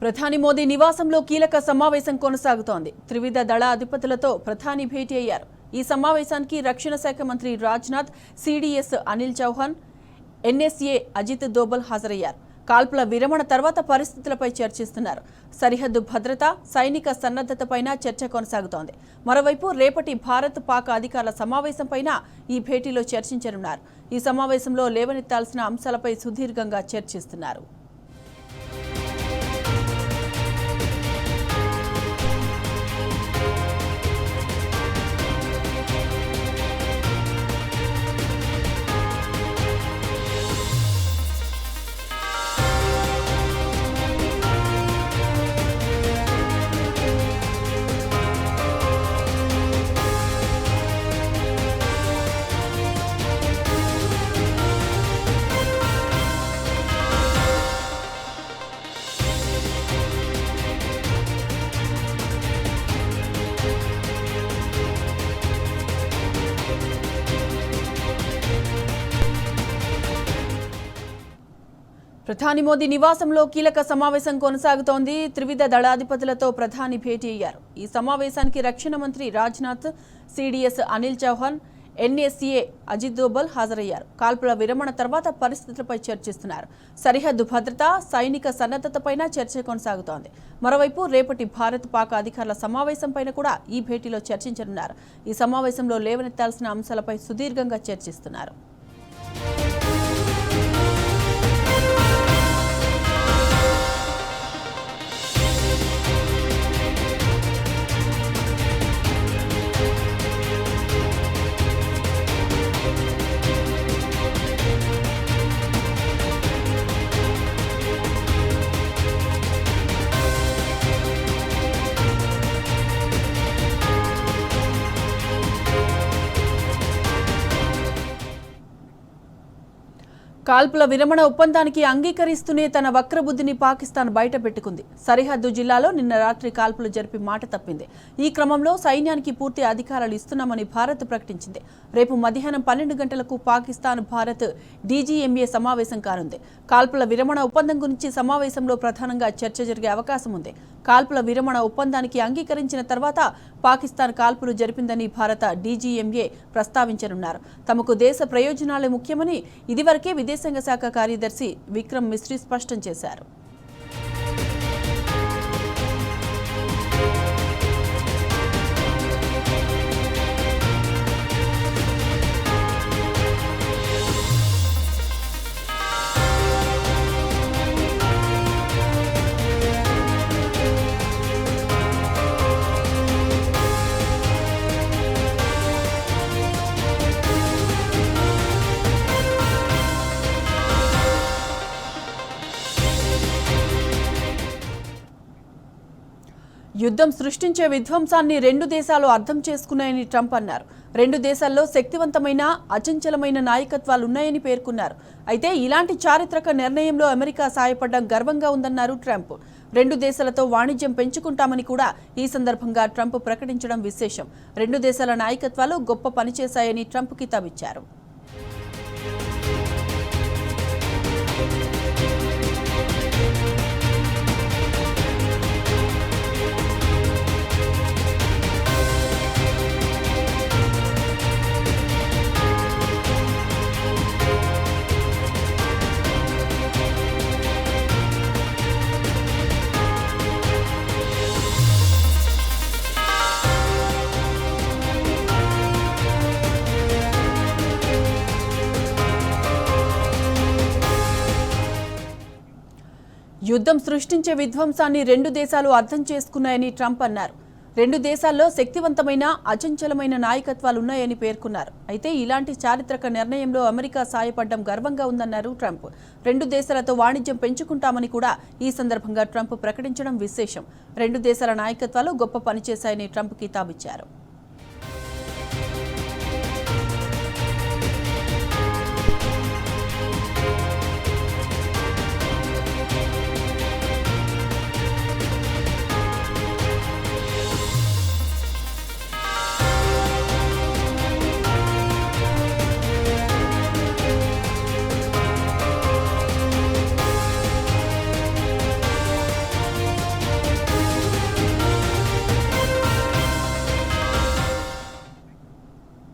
ప్రధాని మోదీ నివాసంలో కీలక సమావేశం కొనసాగుతోంది. త్రివిధ దళ అధిపతులతో ప్రధాని భేటీ అయ్యారు. ఈ సమావేశానికి రక్షణ శాఖ మంత్రి రాజ్నాథ్, సిడిఎస్ అనిల్ చౌహాన్, ఎన్ఎస్ఏ అజిత్ దోబల్ హాజరయ్యారు. కాల్పుల విరమణ తర్వాత పరిస్థితులపై చర్చిస్తున్నారు. సరిహద్దు భద్రత, సైనిక సన్నద్ధతపైన చర్చ కొనసాగుతోంది. మరోవైపు రేపటి భారత్ పాక్ అధికారుల సమావేశంపైన ఈ భేటీలో చర్చించనున్నారు. ఈ సమావేశంలో లేవనెత్తాల్సిన అంశాలపై సుదీర్ఘంగా చర్చిస్తున్నారు. ప్రధాని మోదీ నివాసంలో కీలక సమావేశం కొనసాగుతోంది. త్రివిధ దళాధిపతులతో ప్రధాని భేటీ అయ్యారు. ఈ సమావేశానికి రక్షణ మంత్రి రాజ్నాథ్, సిడిఎస్ అనిల్ చౌహాన్, ఎన్ఎస్ఏ అజిత్ దోబల్ హాజరయ్యారు. కాల్పుల విరమణ తర్వాత పరిస్థితులపై చర్చిస్తున్నారు. సరిహద్దు భద్రత, సైనిక సన్నద్ధతపైన చర్చ కొనసాగుతోంది. మరోవైపు రేపటి భారత్ పాక్ అధికారుల సమావేశంపైన కూడా ఈ భేటీలో చర్చించనున్నారు. ఈ సమావేశంలో లేవనెత్తాల్సిన అంశాలపై సుదీర్ఘంగా చర్చిస్తున్నారు. కాల్పుల విరమణ ఒప్పందానికి అంగీకరిస్తూనే తన వక్రబుద్ధిని పాకిస్తాన్ బయటపెట్టుకుంది. సరిహద్దు జిల్లాలో నిన్న రాత్రి కాల్పులు జరిపి మాట తప్పింది. ఈ క్రమంలో సైన్యానికి పూర్తి అధికారాలు ఇస్తున్నామని భారత్ ప్రకటించింది. రేపు మధ్యాహ్నం 12 గంటలకు పాకిస్తాన్ భారత్ డీజీఎంఏ సమావేశం కానుంది. కాల్పుల విరమణ ఒప్పందం గురించి సమావేశంలో ప్రధానంగా చర్చ జరిగే అవకాశం ఉంది. కాల్పుల విరమణ ఒప్పందానికి అంగీకరించిన తర్వాత పాకిస్తాన్ కాల్పులు జరిపిందని భారత డీజీఎంఏ ప్రస్తావించనున్నారు. తమకు దేశ ప్రయోజనాలే ముఖ్యమని ఇదివరకే విదేశాంగ శాఖ కార్యదర్శి విక్రమ్ మిశ్రీ స్పష్టం చేశారు. యుద్ధం సృష్టించే విధ్వంసాన్ని రెండు దేశాలు అర్థం చేసుకున్నాయని ట్రంప్ అన్నారు. రెండు దేశాల్లో శక్తివంతమైన, అచంచలమైన నాయకత్వాలున్నాయని పేర్కొన్నారు. అయితే ఇలాంటి చారిత్రక నిర్ణయంలో అమెరికా సాయపడడం గర్వంగా ఉందన్నారు ట్రంప్. రెండు దేశాలతో వాణిజ్యం పెంచుకుంటామని కూడా ఈ సందర్భంగా ట్రంప్ ప్రకటించడం విశేషం. రెండు దేశాల నాయకత్వాలు గొప్ప పనిచేశాయని ట్రంప్ కితాబిచ్చారు. యుద్ధం సృష్టించే విధ్వంసాన్ని రెండు దేశాలు అర్థం చేసుకున్నాయని ట్రంప్ అన్నారు. రెండు దేశాల్లో శక్తివంతమైన, అచంచలమైన నాయకత్వాలున్నాయని పేర్కొన్నారు. అయితే ఇలాంటి చారిత్రక నిర్ణయంలో అమెరికా సాయపడడం గర్వంగా ఉందన్నారు ట్రంప్. రెండు దేశాలతో వాణిజ్యం పెంచుకుంటామని కూడా ఈ సందర్భంగా ట్రంప్ ప్రకటించడం విశేషం. రెండు దేశాల నాయకత్వాలు గొప్ప పనిచేశాయని ట్రంప్ కితాబిచ్చారు.